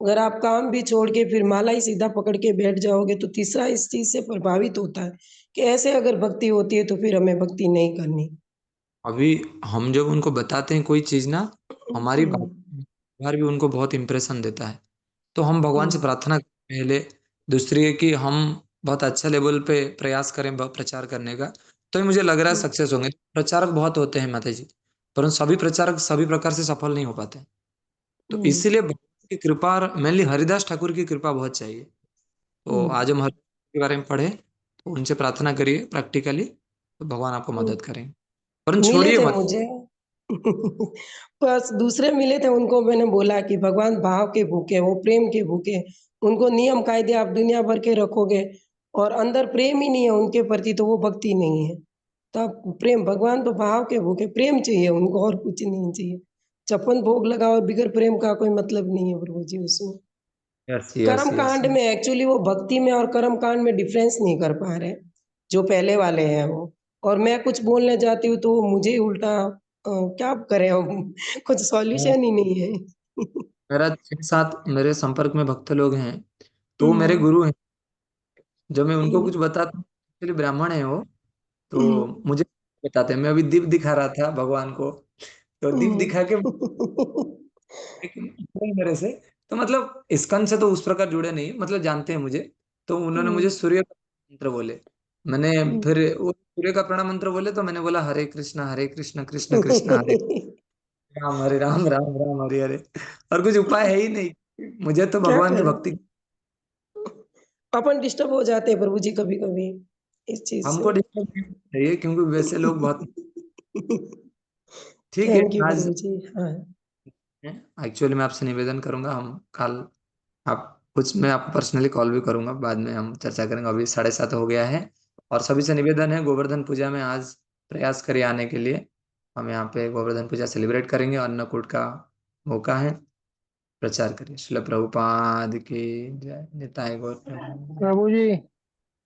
अगर आप काम भी छोड़ के फिर माला ही सीधा पकड़ के बैठ जाओगे तो तीसरा इस चीज से प्रभावित होता है कि ऐसे अगर भक्ति होती है तो फिर हमें भक्ति नहीं करनी। अभी हम जब उनको बताते हैं कोई चीज ना, हमारी बात व्यवहार भी उनको बहुत इंप्रेशन देता है। तो हम भगवान से प्रार्थना करें पहले। दूसरी है कि हम बहुत अच्छा लेवल पे प्रयास करें प्रचार करने का, तो ये मुझे लग रहा है सक्सेस होंगे। प्रचारक बहुत होते हैं माता जी, परंतु सभी प्रचारक सभी प्रकार से सफल नहीं हो पाते। तो इसीलिए भगवान की कृपा, और मेनली हरिदास ठाकुर की कृपा बहुत चाहिए। तो आज हम हरिदास के बारे में पढ़े, तो उनसे प्रार्थना करिए प्रैक्टिकली, तो भगवान आपको मदद करेंगे। परंतु मिले छोड़िए थे मत। मुझे। बस दूसरे मिले थे, उनको मैंने बोला कि भगवान भाव के भूखे, वो प्रेम के भूखे, उनको नियम कायदे आप दुनिया भर के रखोगे और अंदर प्रेम ही नहीं है उनके प्रति, तो वो भक्ति नहीं है। तब प्रेम, भगवान तो भाव के भूखे, प्रेम चाहिए उनको और कुछ नहीं चाहिए। 56 भोग लगाओ, बिगर प्रेम का कोई मतलब नहीं है प्रभु जी उसमें। यस यस कर्म यस। कांड में एक्चुअली वो भक्ति में और कर्म कांड में डिफरेंस नहीं कर पा रहे, जो पहले वाले हैं वो। और मैं कुछ बोलने जाती हूँ तो वो मुझे ही उल्टा क्या करें हम कुछ सॉल्यूशन ही नहीं है। मेरा 6-7 मेरे संपर्क में भक्त लोग हैं, तो वो मेरे हम्म, गुरु हैं। जब मैं उनको हम्म, कुछ बताता हूँ, एक्चुअली ब्राह्मण है वो, तो हम्म, मुझे बताते हैं। मैं अभी दीप दिखा रहा था भगवान को, तो दीप हम्म, दिखा के मेरे से, तो मतलब इस्कन से तो उस प्रकार जुड़े नहीं, मतलब जानते हैं मुझे। तो उन्होंने मुझे हम्म, सूर्य का मंत्र बोले। मैंने फिर वो सूर्य का प्रणाम मंत्र बोले, तो मैंने बोला हरे कृष्ण कृष्ण कृष्ण हरे राम, हरे राम राम राम हरे हरे। और कुछ उपाय है ही नहीं, मुझे तो क्या भगवान की करें, भक्ति। अपन डिस्टर्ब हो जाते हैं प्रभु जी कभी कभी इस चीज से। हमको डिस्टर्ब नहीं होना चाहिए, क्योंकि वैसे लोग बहुत ठीक है। थैंक यू आज प्रभु जी। हाँ, एक्चुअली मैं आपसे निवेदन करूंगा, हम कल आप कुछ, मैं आपको पर्सनली कॉल भी करूंगा, बाद में हम चर्चा करेंगे। अभी 7:30 हो गया है, और सभी से निवेदन है, गोवर्धन पूजा में आज प्रयास करिए आने के लिए। हम यहाँ पे गोवर्धन पूजा सेलिब्रेट करेंगे, अन्नकूट का मौका है। प्रचार करिए। श्रील प्रभुपाद की जय। निताय गौर प्रेमानंद। प्रभु जी